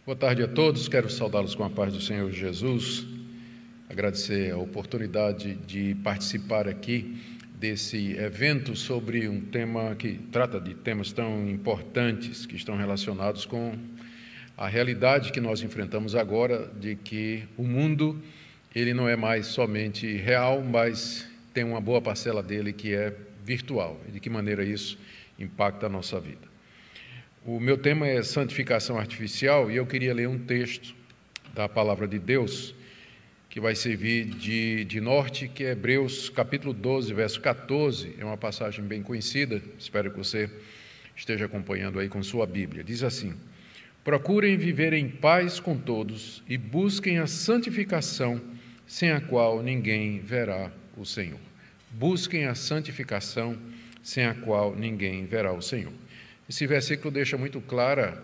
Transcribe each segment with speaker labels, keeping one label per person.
Speaker 1: Boa tarde a todos, quero saudá-los com a paz do Senhor Jesus, agradecer a oportunidade de participar aqui desse evento sobre um tema que trata de temas tão importantes que estão relacionados com a realidade que nós enfrentamos agora, de que o mundo ele não é mais somente real, mas tem uma boa parcela dele que é virtual, e de que maneira isso impacta a nossa vida. O meu tema é santificação artificial e eu queria ler um texto da Palavra de Deus que vai servir de norte, que é Hebreus capítulo 12, verso 14, é uma passagem bem conhecida, espero que você esteja acompanhando aí com sua Bíblia. Diz assim: procurem viver em paz com todos e busquem a santificação, sem a qual ninguém verá o Senhor. Busquem a santificação, sem a qual ninguém verá o Senhor. Esse versículo deixa muito clara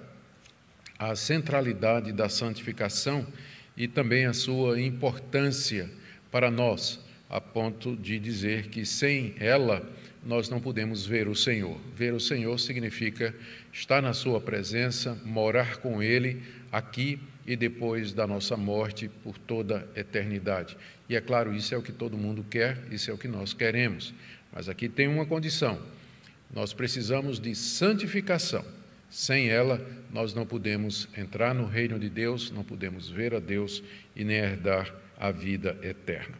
Speaker 1: a centralidade da santificação e também a sua importância para nós, a ponto de dizer que sem ela nós não podemos ver o Senhor. Ver o Senhor significa estar na sua presença, morar com Ele aqui e depois da nossa morte por toda a eternidade. E é claro, isso é o que todo mundo quer, isso é o que nós queremos. Mas aqui tem uma condição: nós precisamos de santificação. Sem ela, nós não podemos entrar no reino de Deus, não podemos ver a Deus e nem herdar a vida eterna.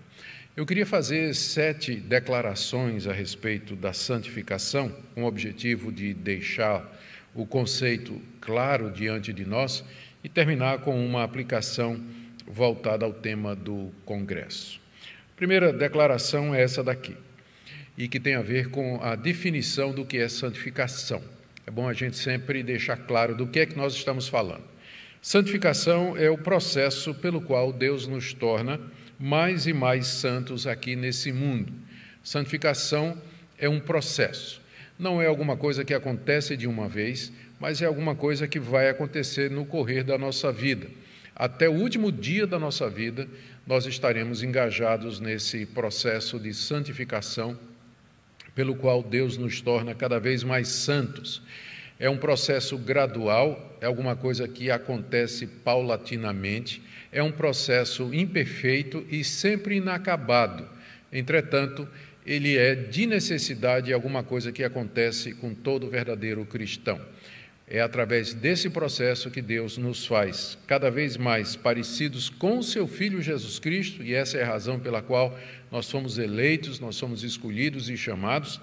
Speaker 1: Eu queria fazer 7 declarações a respeito da santificação, com o objetivo de deixar o conceito claro diante de nós e terminar com uma aplicação voltada ao tema do congresso. A primeira declaração é essa daqui, e que tem a ver com a definição do que é santificação. É bom a gente sempre deixar claro do que é que nós estamos falando. Santificação é o processo pelo qual Deus nos torna mais e mais santos aqui nesse mundo. Santificação é um processo. Não é alguma coisa que acontece de uma vez, mas é alguma coisa que vai acontecer no correr da nossa vida. Até o último dia da nossa vida, nós estaremos engajados nesse processo de santificação, pelo qual Deus nos torna cada vez mais santos. É um processo gradual, é alguma coisa que acontece paulatinamente, é um processo imperfeito e sempre inacabado. Entretanto, ele é de necessidade alguma coisa que acontece com todo verdadeiro cristão. É através desse processo que Deus nos faz cada vez mais parecidos com o seu Filho Jesus Cristo, e essa é a razão pela qual nós somos eleitos, nós somos escolhidos e chamados,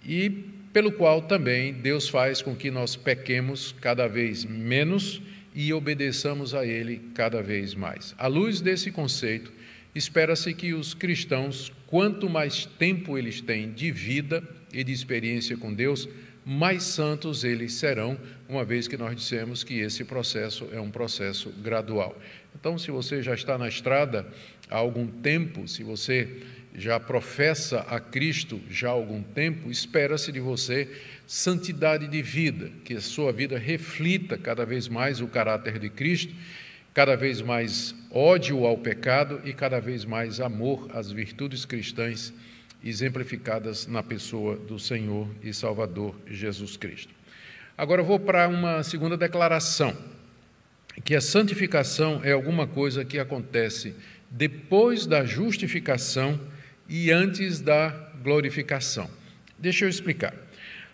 Speaker 1: e pelo qual também Deus faz com que nós pequemos cada vez menos e obedeçamos a Ele cada vez mais. À luz desse conceito, espera-se que os cristãos, quanto mais tempo eles têm de vida e de experiência com Deus, mais santos eles serão, uma vez que nós dissemos que esse processo é um processo gradual. Então, se você já está na estrada há algum tempo, se você já professa a Cristo já há algum tempo, espera-se de você santidade de vida, que a sua vida reflita cada vez mais o caráter de Cristo, cada vez mais ódio ao pecado e cada vez mais amor às virtudes cristãs exemplificadas na pessoa do Senhor e Salvador Jesus Cristo. Agora eu vou para uma segunda declaração, que a santificação é alguma coisa que acontece depois da justificação e antes da glorificação. Deixa eu explicar.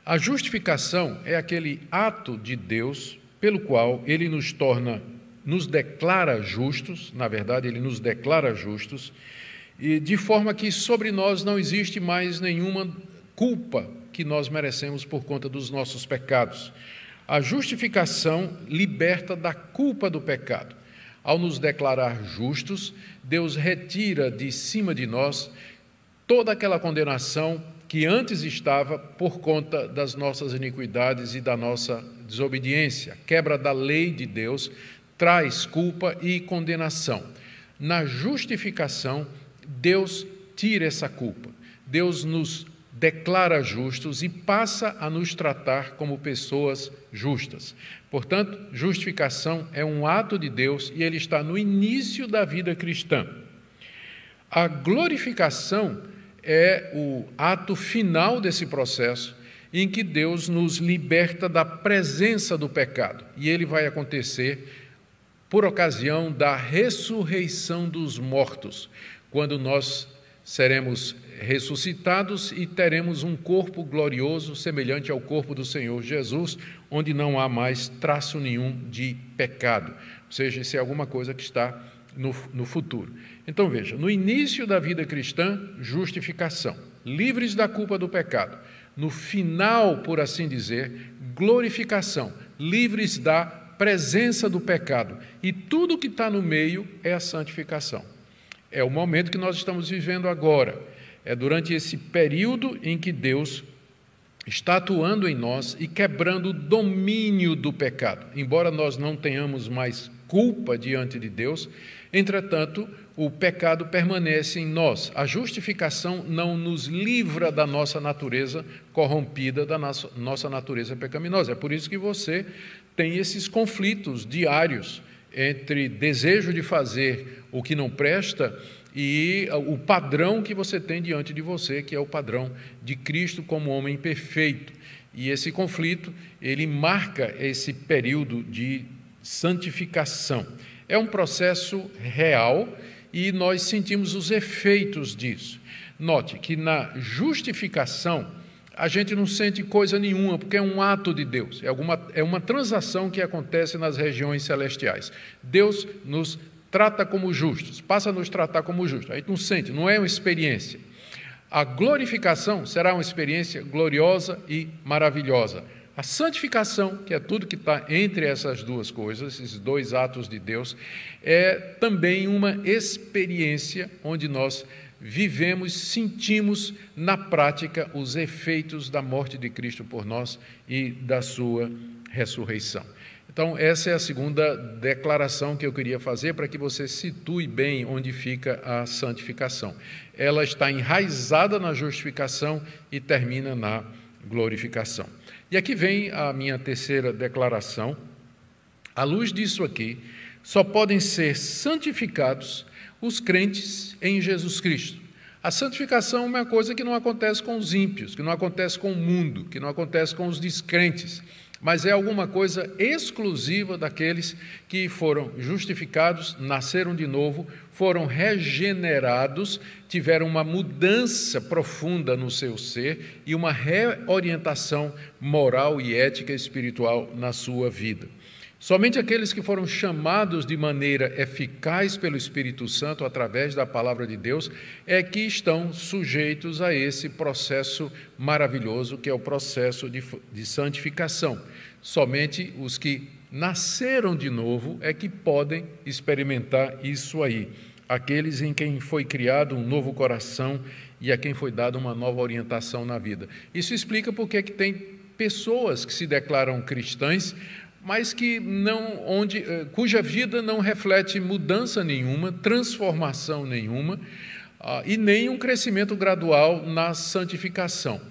Speaker 1: A justificação é aquele ato de Deus pelo qual Ele nos declara justos, na verdade, Ele nos declara justos, e de forma que sobre nós não existe mais nenhuma culpa que nós merecemos por conta dos nossos pecados. A justificação liberta da culpa do pecado. Ao nos declarar justos, Deus retira de cima de nós toda aquela condenação que antes estava por conta das nossas iniquidades e da nossa desobediência. A quebra da lei de Deus traz culpa e condenação. Na justificação, Deus tira essa culpa, Deus nos declara justos e passa a nos tratar como pessoas justas. Portanto, justificação é um ato de Deus e ele está no início da vida cristã. A glorificação é o ato final desse processo, em que Deus nos liberta da presença do pecado. E ele vai acontecer por ocasião da ressurreição dos mortos, quando nós seremos ressuscitados e teremos um corpo glorioso, semelhante ao corpo do Senhor Jesus, onde não há mais traço nenhum de pecado. Ou seja, isso é alguma coisa que está no futuro. Então, veja, no início da vida cristã, justificação, livres da culpa do pecado. No final, por assim dizer, glorificação, livres da presença do pecado. E tudo que está no meio é a santificação. É o momento que nós estamos vivendo agora. É durante esse período em que Deus está atuando em nós e quebrando o domínio do pecado. Embora nós não tenhamos mais culpa diante de Deus, entretanto, o pecado permanece em nós. A justificação não nos livra da nossa natureza corrompida, da nossa natureza pecaminosa. É por isso que você tem esses conflitos diários entre desejo de fazer o que não presta e o padrão que você tem diante de você, que é o padrão de Cristo como homem perfeito. E esse conflito, ele marca esse período de santificação. É um processo real e nós sentimos os efeitos disso. Note que na justificação a gente não sente coisa nenhuma, porque é um ato de Deus, é uma transação que acontece nas regiões celestiais. Deus nos trata como justos, passa a nos tratar como justos. A gente não sente, não é uma experiência. A glorificação será uma experiência gloriosa e maravilhosa. A santificação, que é tudo que está entre essas duas coisas, esses dois atos de Deus, é também uma experiência onde nós vivemos, sentimos na prática os efeitos da morte de Cristo por nós e da sua ressurreição. Então, essa é a segunda declaração que eu queria fazer para que você situe bem onde fica a santificação. Ela está enraizada na justificação e termina na glorificação. E aqui vem a minha terceira declaração. À luz disso aqui, só podem ser santificados os crentes em Jesus Cristo. A santificação é uma coisa que não acontece com os ímpios, que não acontece com o mundo, que não acontece com os descrentes, mas é alguma coisa exclusiva daqueles que foram justificados, nasceram de novo, foram regenerados, tiveram uma mudança profunda no seu ser e uma reorientação moral e ética e espiritual na sua vida. Somente aqueles que foram chamados de maneira eficaz pelo Espírito Santo, através da palavra de Deus, é que estão sujeitos a esse processo maravilhoso, que é o processo de santificação. Somente os que nasceram de novo é que podem experimentar isso aí. Aqueles em quem foi criado um novo coração e a quem foi dada uma nova orientação na vida. Isso explica porque é que tem pessoas que se declaram cristãs, mas que cuja vida não reflete mudança nenhuma, transformação nenhuma, e nem um crescimento gradual na santificação,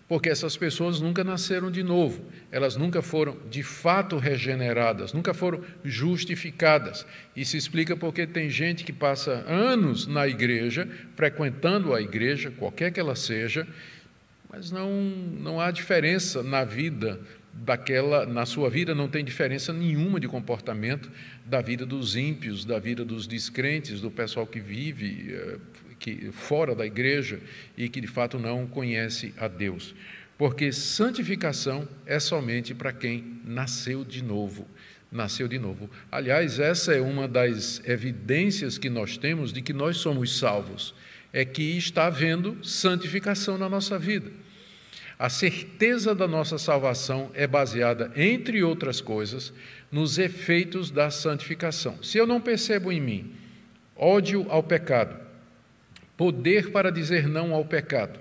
Speaker 1: porque essas pessoas nunca nasceram de novo, elas nunca foram de fato regeneradas, nunca foram justificadas. Isso explica porque tem gente que passa anos na igreja, frequentando a igreja, qualquer que ela seja, mas não há diferença na vida na sua vida não tem diferença nenhuma de comportamento da vida dos ímpios, da vida dos descrentes, do pessoal que vive fora da igreja e que de fato não conhece a Deus. Porque santificação é somente para quem nasceu de novo. Nasceu de novo. Aliás, essa é uma das evidências que nós temos de que nós somos salvos, é que está havendo santificação na nossa vida. A certeza da nossa salvação é baseada, entre outras coisas, nos efeitos da santificação. Se eu não percebo em mim ódio ao pecado, poder para dizer não ao pecado,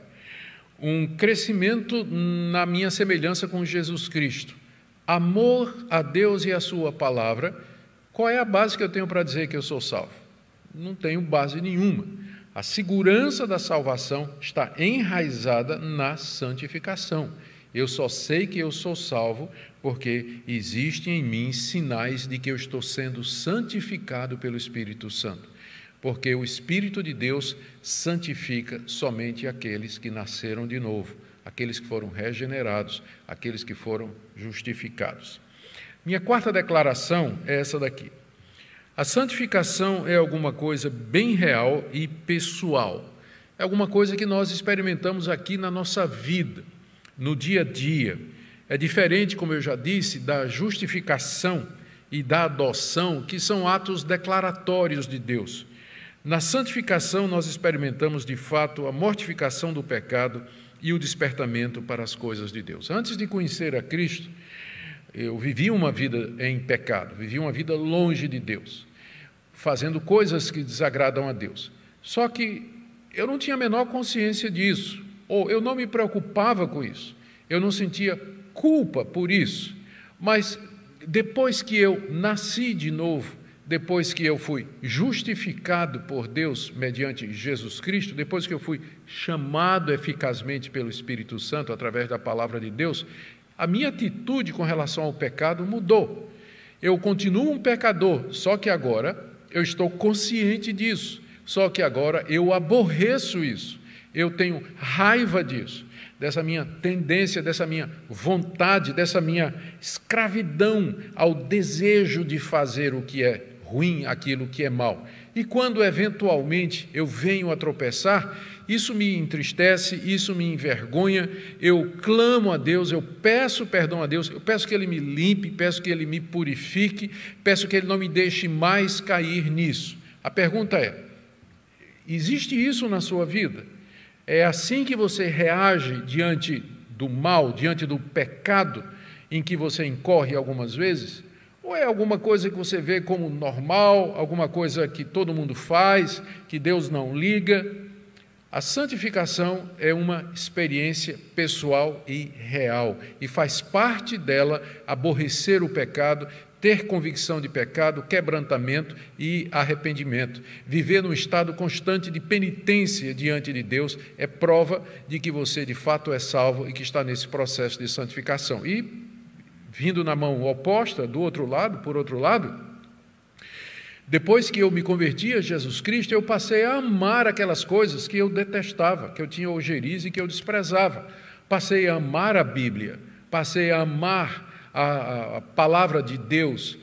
Speaker 1: um crescimento na minha semelhança com Jesus Cristo, amor a Deus e a sua palavra, qual é a base que eu tenho para dizer que eu sou salvo? Não tenho base nenhuma. A segurança da salvação está enraizada na santificação. Eu só sei que eu sou salvo porque existem em mim sinais de que eu estou sendo santificado pelo Espírito Santo. Porque o Espírito de Deus santifica somente aqueles que nasceram de novo, aqueles que foram regenerados, aqueles que foram justificados. Minha quarta declaração é essa daqui. A santificação é alguma coisa bem real e pessoal. É alguma coisa que nós experimentamos aqui na nossa vida, no dia a dia. É diferente, como eu já disse, da justificação e da adoção, que são atos declaratórios de Deus. Na santificação, nós experimentamos, de fato, a mortificação do pecado e o despertamento para as coisas de Deus. Antes de conhecer a Cristo, eu vivi uma vida em pecado, vivi uma vida longe de Deus, fazendo coisas que desagradam a Deus. Só que eu não tinha a menor consciência disso, ou eu não me preocupava com isso, eu não sentia culpa por isso. Mas depois que eu nasci de novo, depois que eu fui justificado por Deus mediante Jesus Cristo, depois que eu fui chamado eficazmente pelo Espírito Santo através da palavra de Deus, a minha atitude com relação ao pecado mudou. Eu continuo um pecador, só que agora eu estou consciente disso, só que agora eu aborreço isso, eu tenho raiva disso, dessa minha tendência, dessa minha vontade, dessa minha escravidão ao desejo de fazer o que é ruim, aquilo que é mal. E quando eventualmente eu venho a tropeçar, isso me entristece, isso me envergonha, eu clamo a Deus, eu peço perdão a Deus, eu peço que Ele me limpe, peço que Ele me purifique, peço que Ele não me deixe mais cair nisso. A pergunta é, existe isso na sua vida? É assim que você reage diante do mal, diante do pecado em que você incorre algumas vezes? Ou é alguma coisa que você vê como normal, alguma coisa que todo mundo faz, que Deus não liga? A santificação é uma experiência pessoal e real, e faz parte dela aborrecer o pecado, ter convicção de pecado, quebrantamento e arrependimento. Viver num estado constante de penitência diante de Deus é prova de que você de fato é salvo e que está nesse processo de santificação. E, vindo na mão oposta, do outro lado, por outro lado, depois que eu me converti a Jesus Cristo, eu passei a amar aquelas coisas que eu detestava, que eu tinha ojeriza e que eu desprezava. Passei a amar a Bíblia, passei a amar a palavra de Deus,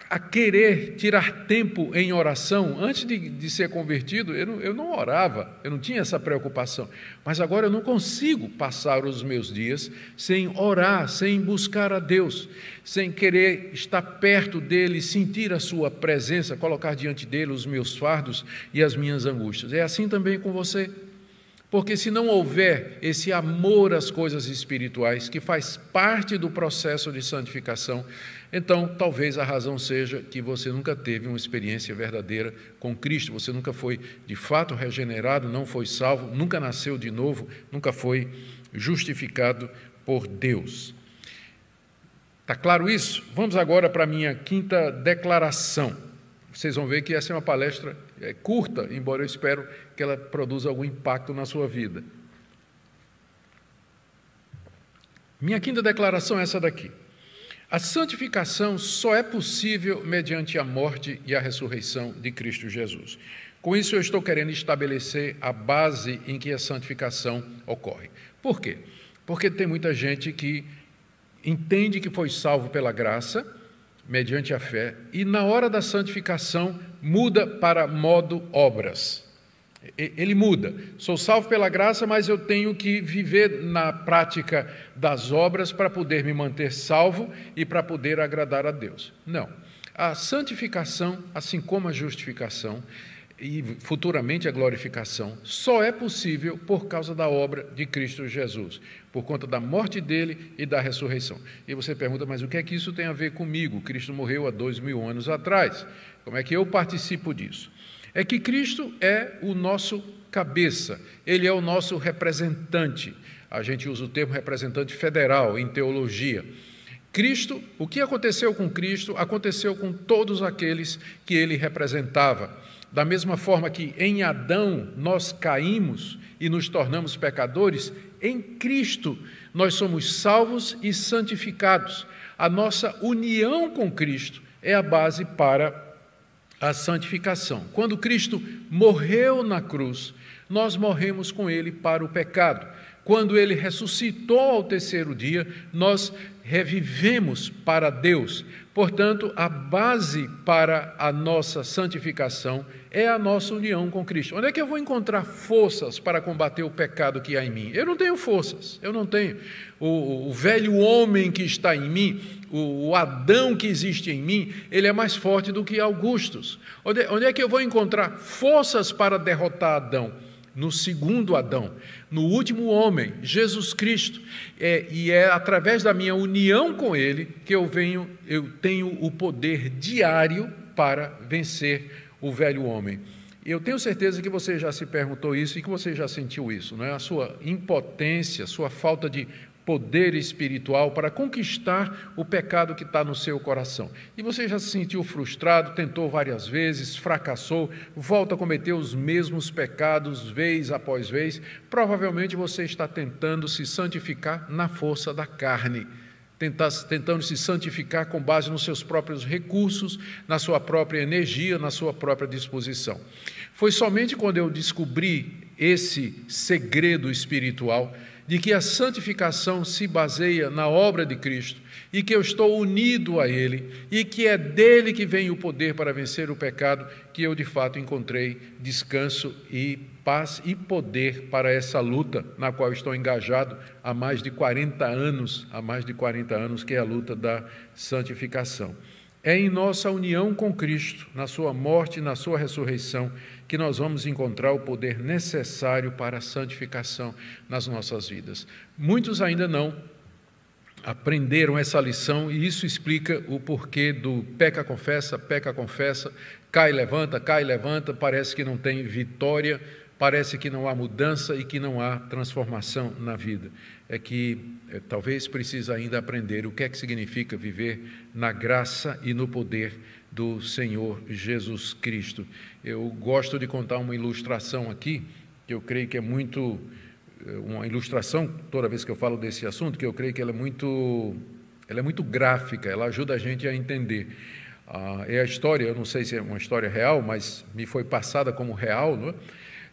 Speaker 1: a querer tirar tempo em oração. Antes de ser convertido, eu não orava, eu não tinha essa preocupação, mas agora eu não consigo passar os meus dias sem orar, sem buscar a Deus, sem querer estar perto dEle, sentir a sua presença, colocar diante dEle os meus fardos e as minhas angústias. É assim também com você. Porque se não houver esse amor às coisas espirituais, que faz parte do processo de santificação, então talvez a razão seja que você nunca teve uma experiência verdadeira com Cristo, você nunca foi de fato regenerado, não foi salvo, nunca nasceu de novo, nunca foi justificado por Deus. Está claro isso? Vamos agora para a minha quinta declaração. Vocês vão ver que essa é uma palestra curta, embora eu espero que ela produza algum impacto na sua vida. Minha quinta declaração é essa daqui. A santificação só é possível mediante a morte e a ressurreição de Cristo Jesus. Com isso, eu estou querendo estabelecer a base em que a santificação ocorre. Por quê? Porque tem muita gente que entende que foi salvo pela graça, mediante a fé, e na hora da santificação muda para modo obras. Ele muda. Sou salvo pela graça, mas eu tenho que viver na prática das obras para poder me manter salvo e para poder agradar a Deus. Não. A santificação, assim como a justificação e futuramente a glorificação, só é possível por causa da obra de Cristo Jesus, por conta da morte dele e da ressurreição. E você pergunta, mas o que é que isso tem a ver comigo? Cristo morreu há 2000 anos atrás. Como é que eu participo disso? É que Cristo é o nosso cabeça, Ele é o nosso representante. A gente usa o termo representante federal em teologia. Cristo, o que aconteceu com Cristo, aconteceu com todos aqueles que Ele representava. Da mesma forma que em Adão nós caímos e nos tornamos pecadores, em Cristo nós somos salvos e santificados. A nossa união com Cristo é a base para a santificação. Quando Cristo morreu na cruz, nós morremos com Ele para o pecado. quando ele ressuscitou ao terceiro dia, nós revivemos para Deus. Portanto, a base para a nossa santificação é a nossa união com Cristo. Onde é que eu vou encontrar forças para combater o pecado que há em mim? Eu não tenho forças, eu não tenho. O velho homem que está em mim, o Adão que existe em mim, ele é mais forte do que Augustus. Onde é que eu vou encontrar forças para derrotar Adão? No segundo Adão, no último homem, Jesus Cristo, e é através da minha união com Ele que eu tenho o poder diário para vencer o velho homem. Eu tenho certeza que você já se perguntou isso e que você já sentiu isso, não é? A sua impotência, a sua falta de poder espiritual para conquistar o pecado que está no seu coração. E você já se sentiu frustrado, tentou várias vezes, fracassou, volta a cometer os mesmos pecados vez após vez. Provavelmente você está tentando se santificar na força da carne, tentando se santificar com base nos seus próprios recursos, na sua própria energia, na sua própria disposição. Foi somente quando eu descobri esse segredo espiritual de que a santificação se baseia na obra de Cristo e que eu estou unido a Ele e que é dele que vem o poder para vencer o pecado, que eu de fato encontrei descanso e paz e poder para essa luta na qual estou engajado há mais de 40 anos, que é a luta da santificação. É em nossa união com Cristo, na sua morte e na sua ressurreição, que nós vamos encontrar o poder necessário para a santificação nas nossas vidas. Muitos ainda não aprenderam essa lição e isso explica o porquê do peca, confessa, cai, levanta, parece que não tem vitória, parece que não há mudança e que não há transformação na vida. É que talvez precisa ainda aprender o que é que significa viver na graça e no poder do Senhor Jesus Cristo. Eu gosto de contar uma ilustração aqui, que eu creio que é muito, uma ilustração, toda vez que eu falo desse assunto, que eu creio que ela é muito gráfica, ela ajuda a gente a entender. É a história, eu não sei se é uma história real, mas me foi passada como real, não é?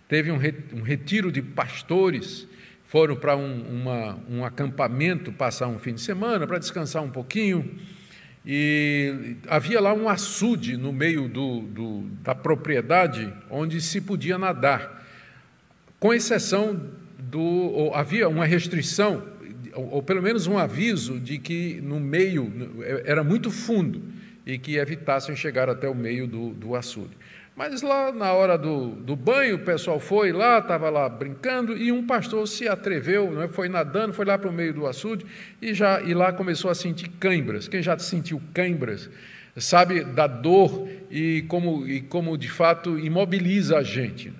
Speaker 1: Teve um retiro de pastores, foram para um acampamento, passar um fim de semana, para descansar um pouquinho, e havia lá um açude no meio da propriedade onde se podia nadar, com exceção havia uma restrição, ou pelo menos um aviso de que no meio era muito fundo e que evitassem chegar até o meio do açude. Mas lá na hora do banho, o pessoal foi lá, estava lá brincando, e um pastor se atreveu, não é? Foi nadando, foi lá para o meio do açude, e lá começou a sentir cãibras. Quem já sentiu cãibras sabe da dor e como de fato imobiliza a gente.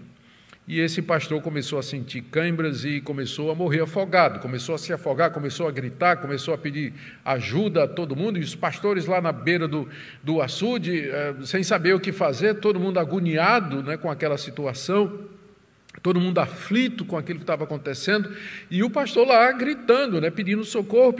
Speaker 1: E esse pastor começou a sentir cãibras e começou a morrer afogado, começou a se afogar, começou a gritar, começou a pedir ajuda a todo mundo, e os pastores lá na beira do açude, sem saber o que fazer, todo mundo agoniado, né, com aquela situação, todo mundo aflito com aquilo que estava acontecendo, e o pastor lá gritando, né, pedindo socorro,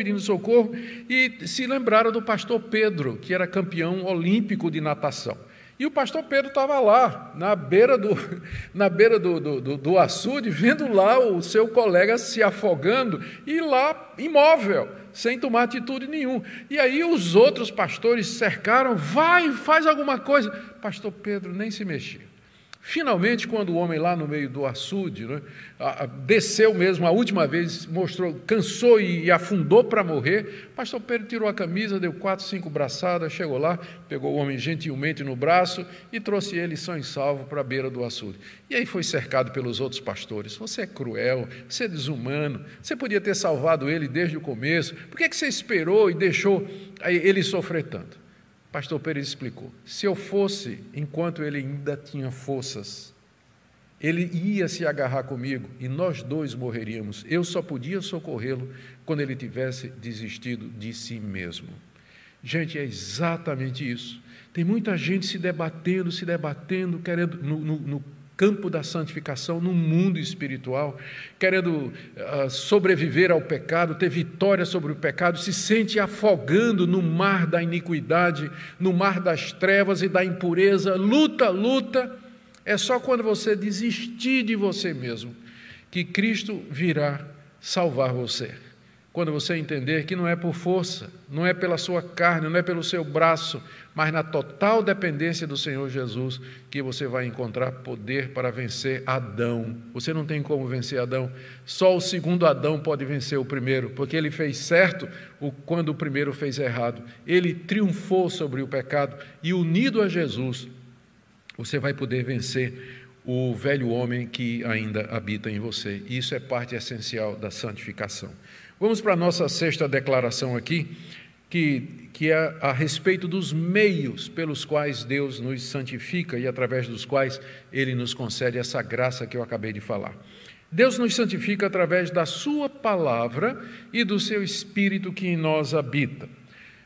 Speaker 1: e se lembraram do pastor Pedro, que era campeão olímpico de natação. E o pastor Pedro estava lá, na beira do açude, vendo lá o seu colega se afogando, e lá, imóvel, sem tomar atitude nenhuma. E aí os outros pastores cercaram, faz alguma coisa. Pastor Pedro nem se mexia. Finalmente, quando o homem lá no meio do açude, né, desceu mesmo, a última vez, cansou e afundou para morrer, pastor Pedro tirou a camisa, deu 4, 5 braçadas, chegou lá, pegou o homem gentilmente no braço e trouxe ele são e salvo para a beira do açude. E aí foi cercado pelos outros pastores. Você é cruel, você é desumano, você podia ter salvado ele desde o começo, por que você esperou e deixou ele sofrer tanto? Pastor Pedro explicou, se eu fosse, enquanto ele ainda tinha forças, ele ia se agarrar comigo e nós dois morreríamos. Eu só podia socorrê-lo quando ele tivesse desistido de si mesmo. Gente, é exatamente isso. Tem muita gente se debatendo, querendo no campo da santificação, no mundo espiritual, querendo sobreviver ao pecado, ter vitória sobre o pecado, se sente afogando no mar da iniquidade, no mar das trevas e da impureza, luta. É só quando você desistir de você mesmo que Cristo virá salvar você. Quando você entender que não é por força, não é pela sua carne, não é pelo seu braço, mas na total dependência do Senhor Jesus, que você vai encontrar poder para vencer Adão. Você não tem como vencer Adão, só o segundo Adão pode vencer o primeiro, porque ele fez certo quando o primeiro fez errado. Ele triunfou sobre o pecado e, unido a Jesus, você vai poder vencer o velho homem que ainda habita em você. Isso é parte essencial da santificação. Vamos para a nossa sexta declaração aqui, que é a respeito dos meios pelos quais Deus nos santifica e através dos quais Ele nos concede essa graça que eu acabei de falar. Deus nos santifica através da Sua palavra e do Seu Espírito que em nós habita.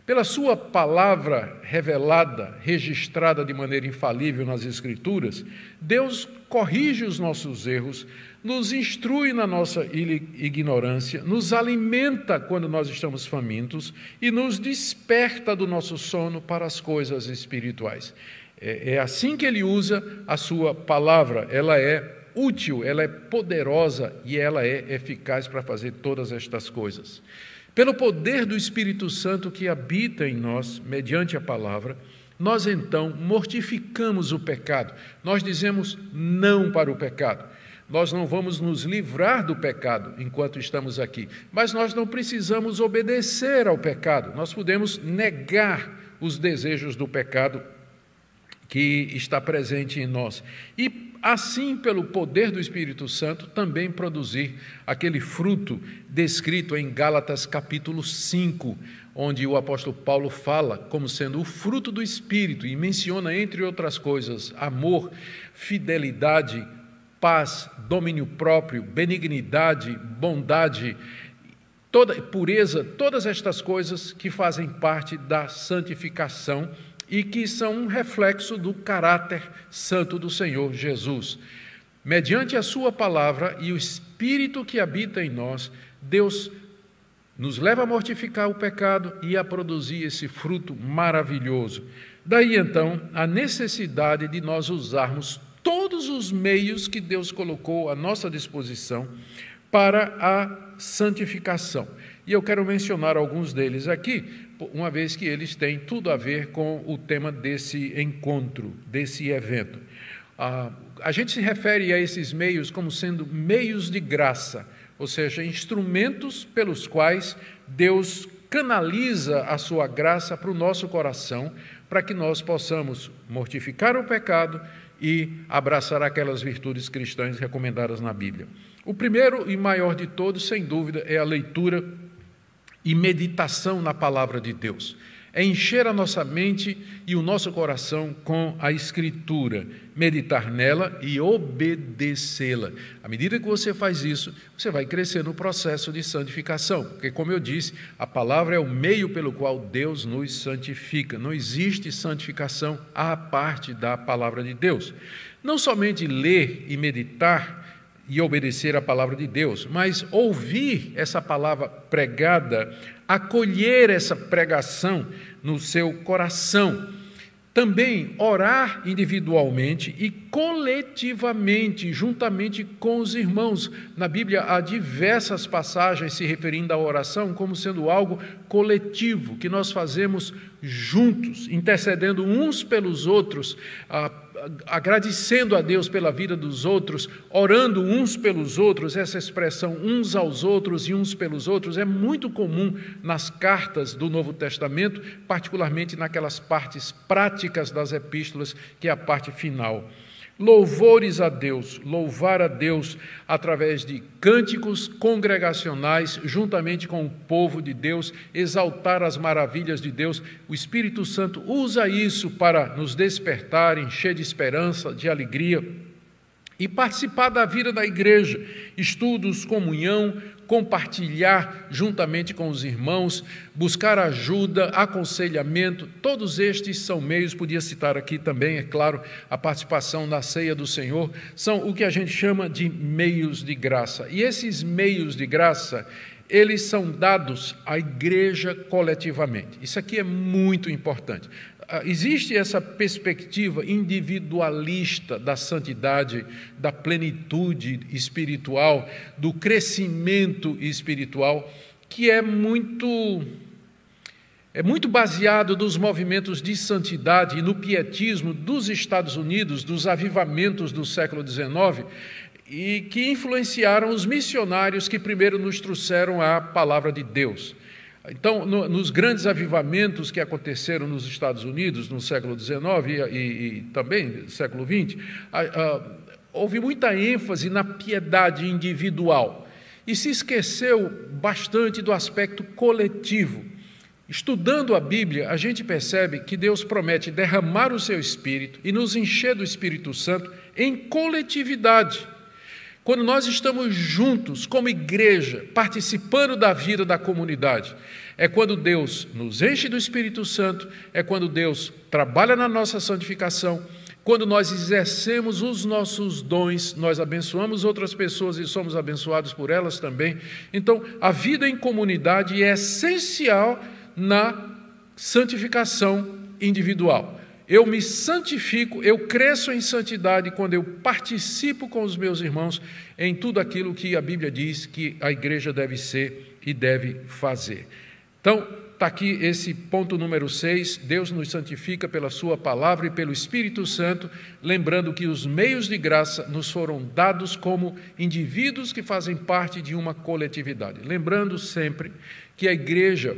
Speaker 1: Pela Sua palavra revelada, registrada de maneira infalível nas Escrituras, Deus corrige os nossos erros, nos instrui na nossa ignorância, nos alimenta quando nós estamos famintos e nos desperta do nosso sono para as coisas espirituais. É assim que Ele usa a Sua palavra. Ela é útil, ela é poderosa e ela é eficaz para fazer todas estas coisas. Pelo poder do Espírito Santo que habita em nós, mediante a palavra, nós então mortificamos o pecado. Nós dizemos não para o pecado. Nós não vamos nos livrar do pecado enquanto estamos aqui, mas nós não precisamos obedecer ao pecado. Nós podemos negar os desejos do pecado que está presente em nós. E assim, pelo poder do Espírito Santo, também produzir aquele fruto descrito em Gálatas capítulo 5, onde o apóstolo Paulo fala como sendo o fruto do Espírito e menciona, entre outras coisas, amor, fidelidade, paz, domínio próprio, benignidade, bondade, pureza, todas estas coisas que fazem parte da santificação e que são um reflexo do caráter santo do Senhor Jesus. Mediante a Sua palavra e o Espírito que habita em nós, Deus nos leva a mortificar o pecado e a produzir esse fruto maravilhoso. Daí, então, a necessidade de nós usarmos todos os meios que Deus colocou à nossa disposição para a santificação. E eu quero mencionar alguns deles aqui, uma vez que eles têm tudo a ver com o tema desse encontro, desse evento. A gente se refere a esses meios como sendo meios de graça, ou seja, instrumentos pelos quais Deus canaliza a sua graça para o nosso coração, para que nós possamos mortificar o pecado e abraçar aquelas virtudes cristãs recomendadas na Bíblia. O primeiro e maior de todos, sem dúvida, é a leitura e meditação na palavra de Deus. É encher a nossa mente e o nosso coração com a Escritura, meditar nela e obedecê-la. À medida que você faz isso, você vai crescer no processo de santificação, porque, como eu disse, a palavra é o meio pelo qual Deus nos santifica. Não existe santificação à parte da palavra de Deus. Não somente ler e meditar e obedecer a palavra de Deus, mas ouvir essa palavra pregada, acolher essa pregação no seu coração. Também orar individualmente e coletivamente, juntamente com os irmãos. Na Bíblia há diversas passagens se referindo à oração como sendo algo coletivo, que nós fazemos juntos, intercedendo uns pelos outros, agradecendo a Deus pela vida dos outros, orando uns pelos outros. Essa expressão uns aos outros e uns pelos outros é muito comum nas cartas do Novo Testamento, particularmente naquelas partes práticas das epístolas, que é a parte final. Louvores a Deus, louvar a Deus através de cânticos congregacionais, juntamente com o povo de Deus, exaltar as maravilhas de Deus. O Espírito Santo usa isso para nos despertar, encher de esperança, de alegria, e participar da vida da igreja, estudos, comunhão, compartilhar juntamente com os irmãos, buscar ajuda, aconselhamento. Todos estes são meios, podia citar aqui também, é claro, a participação na ceia do Senhor, são o que a gente chama de meios de graça. E esses meios de graça, eles são dados à igreja coletivamente. Isso aqui é muito importante. existe essa perspectiva individualista da santidade, da plenitude espiritual, do crescimento espiritual, que é muito baseado nos movimentos de santidade e no pietismo dos Estados Unidos, dos avivamentos do século XIX, e que influenciaram os missionários que primeiro nos trouxeram a palavra de Deus. Então, nos grandes avivamentos que aconteceram nos Estados Unidos no século XIX e também no século XX, houve muita ênfase na piedade individual e se esqueceu bastante do aspecto coletivo. Estudando a Bíblia, a gente percebe que Deus promete derramar o seu Espírito e nos encher do Espírito Santo em coletividade. Quando nós estamos juntos, como igreja, participando da vida da comunidade, é quando Deus nos enche do Espírito Santo, é quando Deus trabalha na nossa santificação, quando nós exercemos os nossos dons, nós abençoamos outras pessoas e somos abençoados por elas também. Então, a vida em comunidade é essencial na santificação individual. Eu me santifico, eu cresço em santidade quando eu participo com os meus irmãos em tudo aquilo que a Bíblia diz que a igreja deve ser e deve fazer. Então, está aqui esse ponto número 6, Deus nos santifica pela sua palavra e pelo Espírito Santo, lembrando que os meios de graça nos foram dados como indivíduos que fazem parte de uma coletividade. Lembrando sempre que a igreja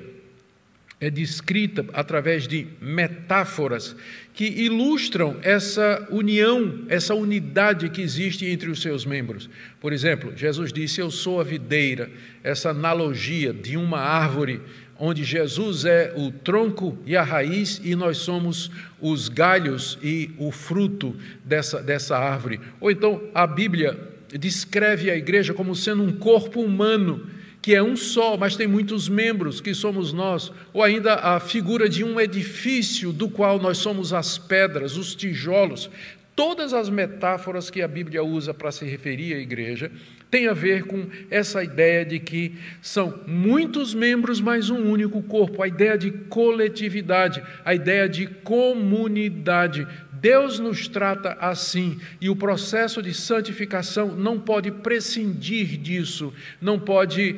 Speaker 1: é descrita através de metáforas que ilustram essa união, essa unidade que existe entre os seus membros. Por exemplo, Jesus disse, eu sou a videira, essa analogia de uma árvore, onde Jesus é o tronco e a raiz e nós somos os galhos e o fruto dessa árvore. Ou então, a Bíblia descreve a igreja como sendo um corpo humano, que é um só, mas tem muitos membros, que somos nós, ou ainda a figura de um edifício do qual nós somos as pedras, os tijolos. Todas as metáforas que a Bíblia usa para se referir à igreja têm a ver com essa ideia de que são muitos membros, mas um único corpo, a ideia de coletividade, a ideia de comunidade. Deus nos trata assim e o processo de santificação não pode prescindir disso, não pode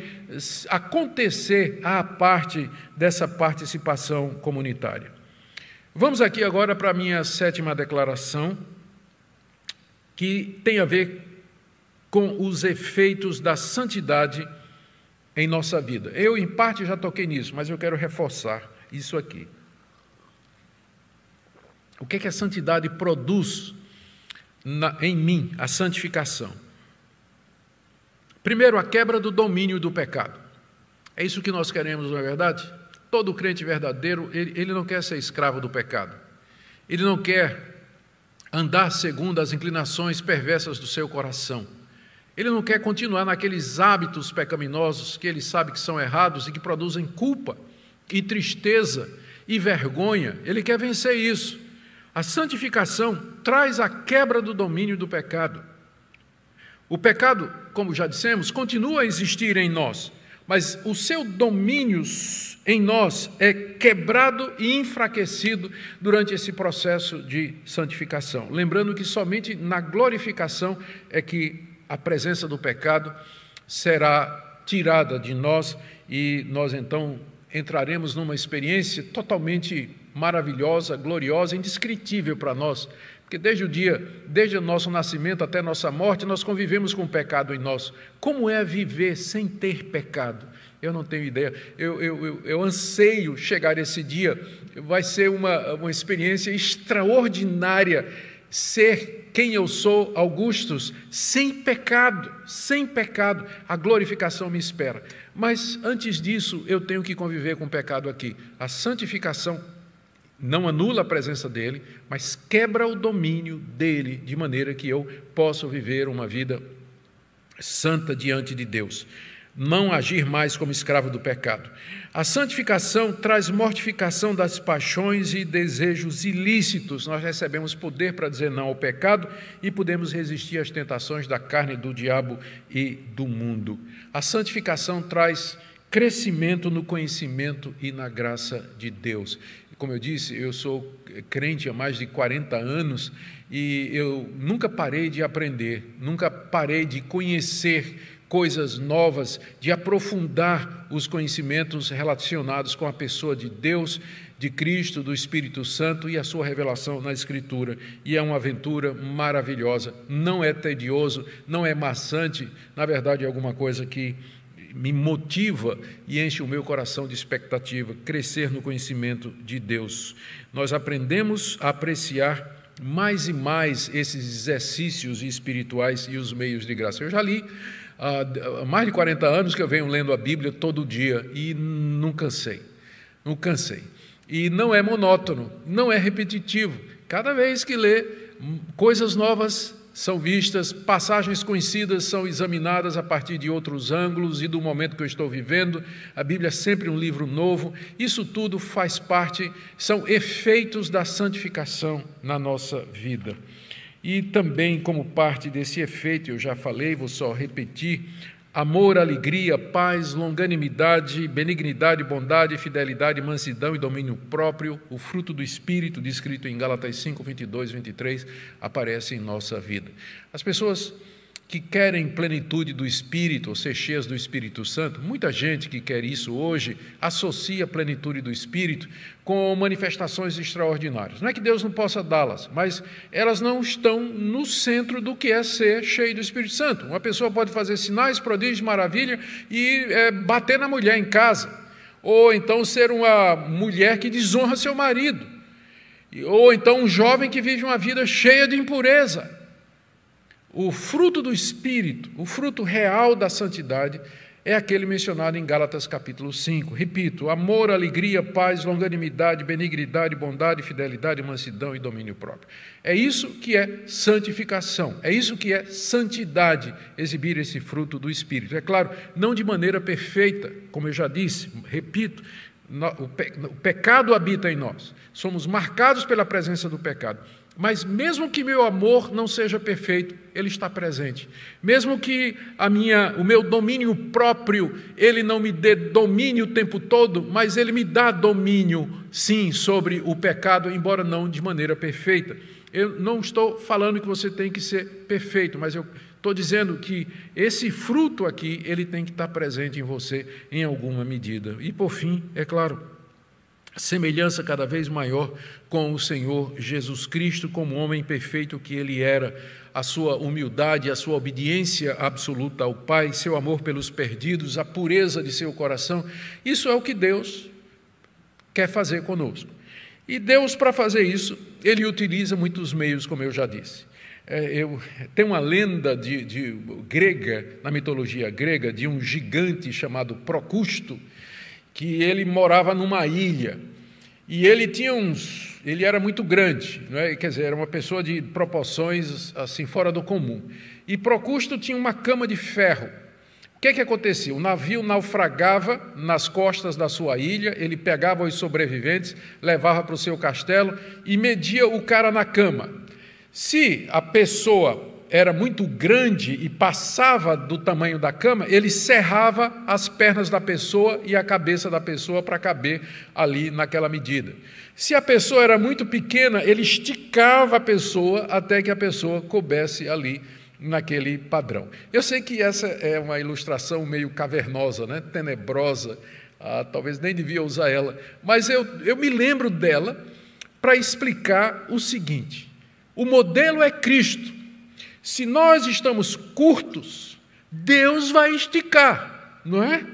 Speaker 1: acontecer à parte dessa participação comunitária. Vamos aqui agora para a minha 7ª declaração, que tem a ver com os efeitos da santidade em nossa vida. Eu, em parte, já toquei nisso, mas eu quero reforçar isso aqui. O que é que a santidade produz em mim, a santificação? Primeiro, a quebra do domínio do pecado. É isso que nós queremos, não é verdade? Todo crente verdadeiro, ele não quer ser escravo do pecado. Ele não quer andar segundo as inclinações perversas do seu coração. Ele não quer continuar naqueles hábitos pecaminosos que ele sabe que são errados e que produzem culpa e tristeza e vergonha. Ele quer vencer isso. A santificação traz a quebra do domínio do pecado. O pecado, como já dissemos, continua a existir em nós, mas o seu domínio em nós é quebrado e enfraquecido durante esse processo de santificação. Lembrando que somente na glorificação é que a presença do pecado será tirada de nós e nós então entraremos numa experiência totalmente maravilhosa, gloriosa, indescritível para nós, porque desde o nosso nascimento até a nossa morte, nós convivemos com o pecado em nós. Como é viver sem ter pecado? Eu não tenho ideia. Eu anseio chegar esse dia. Vai ser uma experiência extraordinária ser quem eu sou, Augustus, sem pecado, a glorificação me espera. Mas antes disso, eu tenho que conviver com o pecado aqui. A santificação não anula a presença dele, mas quebra o domínio dele, de maneira que eu possa viver uma vida santa diante de Deus. Não agir mais como escravo do pecado. A santificação traz mortificação das paixões e desejos ilícitos. Nós recebemos poder para dizer não ao pecado e podemos resistir às tentações da carne, do diabo e do mundo. A santificação traz crescimento no conhecimento e na graça de Deus. Como eu disse, eu sou crente há mais de 40 anos e eu nunca parei de aprender, nunca parei de conhecer coisas novas, de aprofundar os conhecimentos relacionados com a pessoa de Deus, de Cristo, do Espírito Santo e a sua revelação na Escritura. E é uma aventura maravilhosa, não é tedioso, não é maçante, na verdade é alguma coisa que me motiva e enche o meu coração de expectativa, crescer no conhecimento de Deus. Nós aprendemos a apreciar mais e mais esses exercícios espirituais e os meios de graça. Eu já li há mais de 40 anos que eu venho lendo a Bíblia todo dia e não cansei. E não é monótono, não é repetitivo. Cada vez que lê, coisas novas são vistas, passagens conhecidas são examinadas a partir de outros ângulos e do momento que eu estou vivendo. A Bíblia é sempre um livro novo. Isso tudo faz parte, são efeitos da santificação na nossa vida. E também, como parte desse efeito, eu já falei, vou só repetir: amor, alegria, paz, longanimidade, benignidade, bondade, fidelidade, mansidão e domínio próprio, o fruto do Espírito, descrito em Gálatas 5, 22, 23, aparece em nossa vida. As pessoas que querem plenitude do Espírito, ou ser cheias do Espírito Santo, muita gente que quer isso hoje, associa a plenitude do Espírito com manifestações extraordinárias. Não é que Deus não possa dá-las, mas elas não estão no centro do que é ser cheio do Espírito Santo. Uma pessoa pode fazer sinais, prodígios, maravilha e bater na mulher em casa, ou então ser uma mulher que desonra seu marido, ou então um jovem que vive uma vida cheia de impureza. O fruto do Espírito, o fruto real da santidade, é aquele mencionado em Gálatas capítulo 5. Repito: amor, alegria, paz, longanimidade, benignidade, bondade, fidelidade, mansidão e domínio próprio. É isso que é santificação, é isso que é santidade, exibir esse fruto do Espírito. É claro, não de maneira perfeita, como eu já disse, repito, o pecado habita em nós, somos marcados pela presença do pecado. Mas mesmo que meu amor não seja perfeito, ele está presente. Mesmo que o meu domínio próprio, ele não me dê domínio o tempo todo, mas ele me dá domínio, sim, sobre o pecado, embora não de maneira perfeita. Eu não estou falando que você tem que ser perfeito, mas eu estou dizendo que esse fruto aqui, ele tem que estar presente em você em alguma medida. E por fim, é claro, semelhança cada vez maior com o Senhor Jesus Cristo, como homem perfeito que ele era, a sua humildade, a sua obediência absoluta ao Pai, seu amor pelos perdidos, a pureza de seu coração. Isso é o que Deus quer fazer conosco. E Deus, para fazer isso, ele utiliza muitos meios, como eu já disse. Tem uma lenda grega, na mitologia grega, de um gigante chamado Procusto, que ele morava numa ilha, e ele era muito grande, não é? Quer dizer, era uma pessoa de proporções assim fora do comum. E Procusto tinha uma cama de ferro. O que acontecia? O navio naufragava nas costas da sua ilha, ele pegava os sobreviventes, levava para o seu castelo e media o cara na cama. Se a pessoa era muito grande e passava do tamanho da cama, ele serrava as pernas da pessoa e a cabeça da pessoa para caber ali naquela medida. Se a pessoa era muito pequena, ele esticava a pessoa até que a pessoa coubesse ali naquele padrão. Eu sei que essa é uma ilustração meio cavernosa, né? Tenebrosa, talvez nem devia usar ela, mas eu me lembro dela para explicar o seguinte: o modelo é Cristo. Se nós estamos curtos, Deus vai esticar, não é?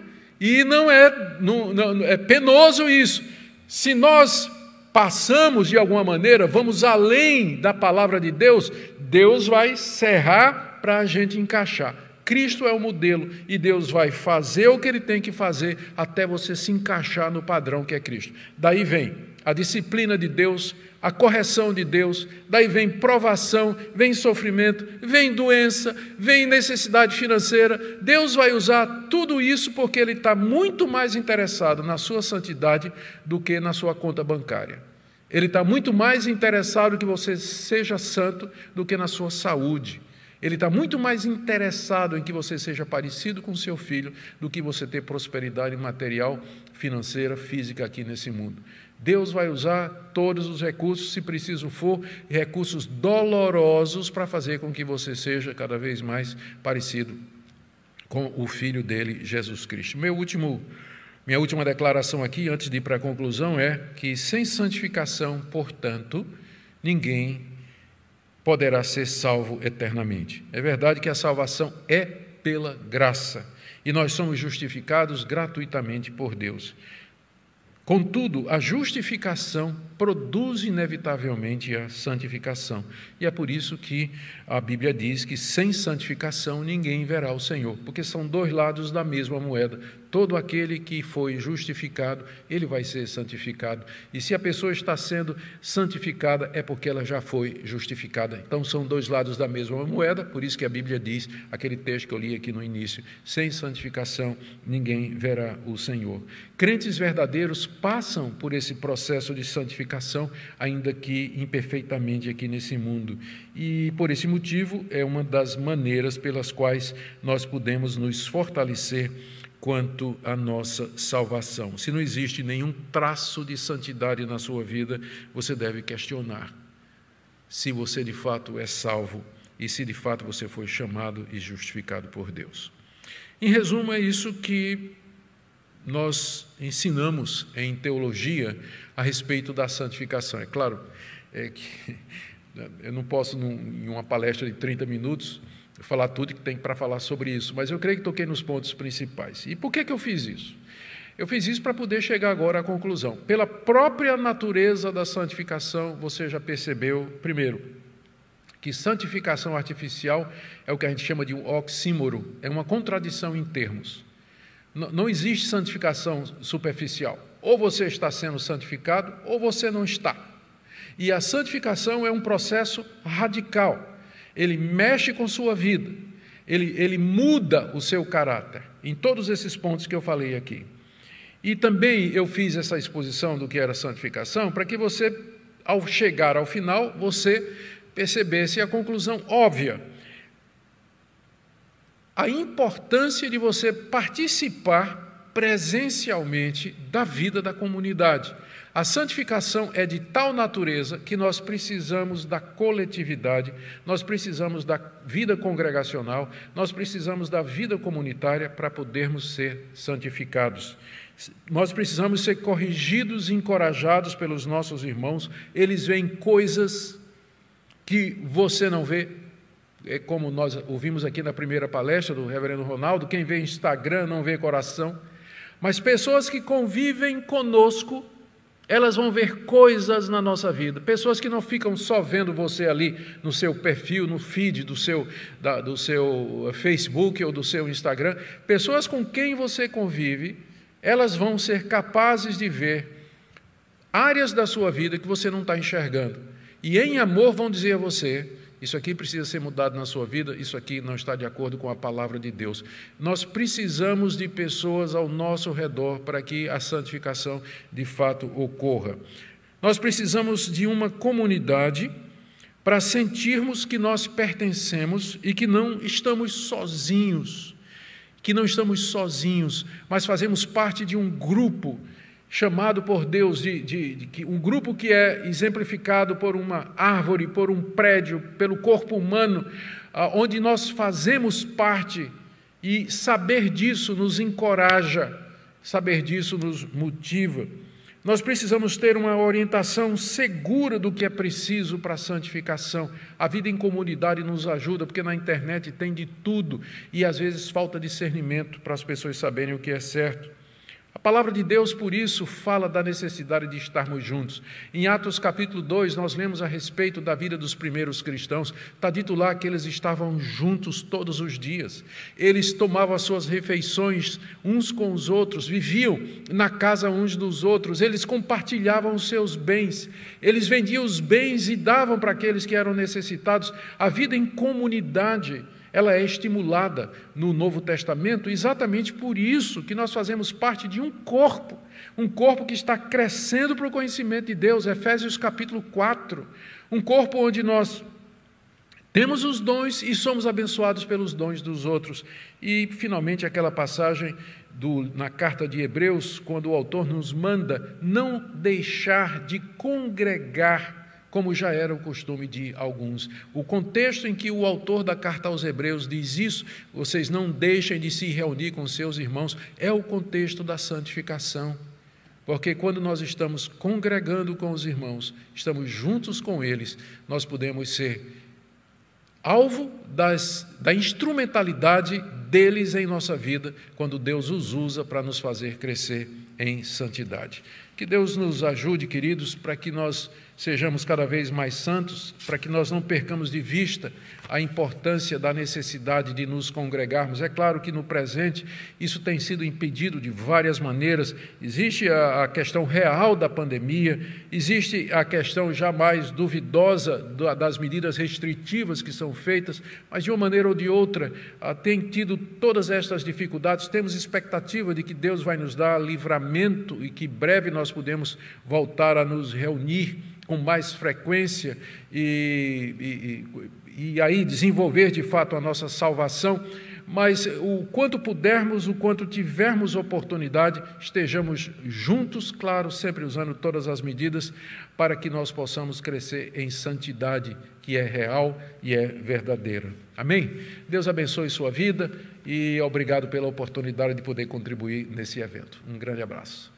Speaker 1: E não é penoso isso. Se nós passamos de alguma maneira, vamos além da palavra de Deus, Deus vai serrar para a gente encaixar. Cristo é o modelo e Deus vai fazer o que Ele tem que fazer até você se encaixar no padrão que é Cristo. Daí vem a disciplina de Deus, a correção de Deus, daí vem provação, vem sofrimento, vem doença, vem necessidade financeira. Deus vai usar tudo isso porque Ele está muito mais interessado na sua santidade do que na sua conta bancária. Ele está muito mais interessado que você seja santo do que na sua saúde. Ele está muito mais interessado em que você seja parecido com seu filho do que você ter prosperidade material, financeira, física aqui nesse mundo. Deus vai usar todos os recursos, se preciso for, recursos dolorosos para fazer com que você seja cada vez mais parecido com o Filho dele, Jesus Cristo. Minha última declaração aqui, antes de ir para a conclusão, é que sem santificação, portanto, ninguém poderá ser salvo eternamente. É verdade que a salvação é pela graça, e nós somos justificados gratuitamente por Deus. Contudo, a justificação produz inevitavelmente a santificação. E é por isso que a Bíblia diz que sem santificação ninguém verá o Senhor, porque são dois lados da mesma moeda. Todo aquele que foi justificado, ele vai ser santificado. E se a pessoa está sendo santificada, é porque ela já foi justificada. Então, são dois lados da mesma moeda, por isso que a Bíblia diz, aquele texto que eu li aqui no início, sem santificação ninguém verá o Senhor. Crentes verdadeiros passam por esse processo de santificação, ainda que imperfeitamente aqui nesse mundo. E, por esse motivo, é uma das maneiras pelas quais nós podemos nos fortalecer quanto à nossa salvação. Se não existe nenhum traço de santidade na sua vida, você deve questionar se você de fato é salvo e se de fato você foi chamado e justificado por Deus. Em resumo, é isso que nós ensinamos em teologia a respeito da santificação. É claro que eu não posso, em uma palestra de 30 minutos, falar tudo que tem para falar sobre isso, mas eu creio que toquei nos pontos principais. E por que eu fiz isso? Eu fiz isso para poder chegar agora à conclusão. Pela própria natureza da santificação, você já percebeu, primeiro, que santificação artificial é o que a gente chama de um oxímoro, é uma contradição em termos. Não existe santificação superficial. Ou você está sendo santificado, ou você não está. E a santificação é um processo radical. Ele mexe com sua vida, ele muda o seu caráter, em todos esses pontos que eu falei aqui. E também eu fiz essa exposição do que era santificação, para que você, ao chegar ao final, você percebesse a conclusão óbvia. A importância de você participar presencialmente da vida da comunidade. A santificação é de tal natureza que nós precisamos da coletividade, nós precisamos da vida congregacional, nós precisamos da vida comunitária para podermos ser santificados. Nós precisamos ser corrigidos e encorajados pelos nossos irmãos, eles veem coisas que você não vê, é como nós ouvimos aqui na primeira palestra do reverendo Ronaldo, quem vê Instagram não vê coração, mas pessoas que convivem conosco, elas vão ver coisas na nossa vida, pessoas que não ficam só vendo você ali no seu perfil, no feed do seu Facebook ou do seu Instagram, pessoas com quem você convive, elas vão ser capazes de ver áreas da sua vida que você não está enxergando, e em amor vão dizer a você, isso aqui precisa ser mudado na sua vida, isso aqui não está de acordo com a palavra de Deus. Nós precisamos de pessoas ao nosso redor para que a santificação de fato ocorra. Nós precisamos de uma comunidade para sentirmos que nós pertencemos e que não estamos sozinhos, mas fazemos parte de um grupo chamado por Deus, um grupo que é exemplificado por uma árvore, por um prédio, pelo corpo humano, onde nós fazemos parte, e saber disso nos encoraja, saber disso nos motiva. Nós precisamos ter uma orientação segura do que é preciso para a santificação. A vida em comunidade nos ajuda, porque na internet tem de tudo, e às vezes falta discernimento para as pessoas saberem o que é certo. A palavra de Deus, por isso, fala da necessidade de estarmos juntos. Em Atos capítulo 2, nós lemos a respeito da vida dos primeiros cristãos. Está dito lá que eles estavam juntos todos os dias. Eles tomavam as suas refeições uns com os outros, viviam na casa uns dos outros, eles compartilhavam os seus bens, eles vendiam os bens e davam para aqueles que eram necessitados. A vida em comunidade, ela é estimulada no Novo Testamento, exatamente por isso que nós fazemos parte de um corpo que está crescendo para o conhecimento de Deus, Efésios capítulo 4, um corpo onde nós Temos os dons e somos abençoados pelos dons dos outros. E, finalmente, aquela passagem na carta de Hebreus, quando o autor nos manda não deixar de congregar, como já era o costume de alguns. O contexto em que o autor da carta aos Hebreus diz isso, vocês não deixem de se reunir com seus irmãos, é o contexto da santificação. Porque quando nós estamos congregando com os irmãos, estamos juntos com eles, nós podemos ser alvo da instrumentalidade deles em nossa vida, quando Deus os usa para nos fazer crescer em santidade. Que Deus nos ajude, queridos, para que nós sejamos cada vez mais santos, para que nós não percamos de vista a importância da necessidade de nos congregarmos. É claro que no presente isso tem sido impedido de várias maneiras. Existe a questão real da pandemia, existe a questão jamais duvidosa das medidas restritivas que são feitas, mas de uma maneira ou de outra tem tido todas estas dificuldades. Temos expectativa de que Deus vai nos dar livramento e que breve nós podemos voltar a nos reunir com mais frequência e aí desenvolver de fato a nossa salvação, mas o quanto pudermos, o quanto tivermos oportunidade, estejamos juntos, claro, sempre usando todas as medidas para que nós possamos crescer em santidade que é real e é verdadeira. Amém? Deus abençoe sua vida e obrigado pela oportunidade de poder contribuir nesse evento. Um grande abraço.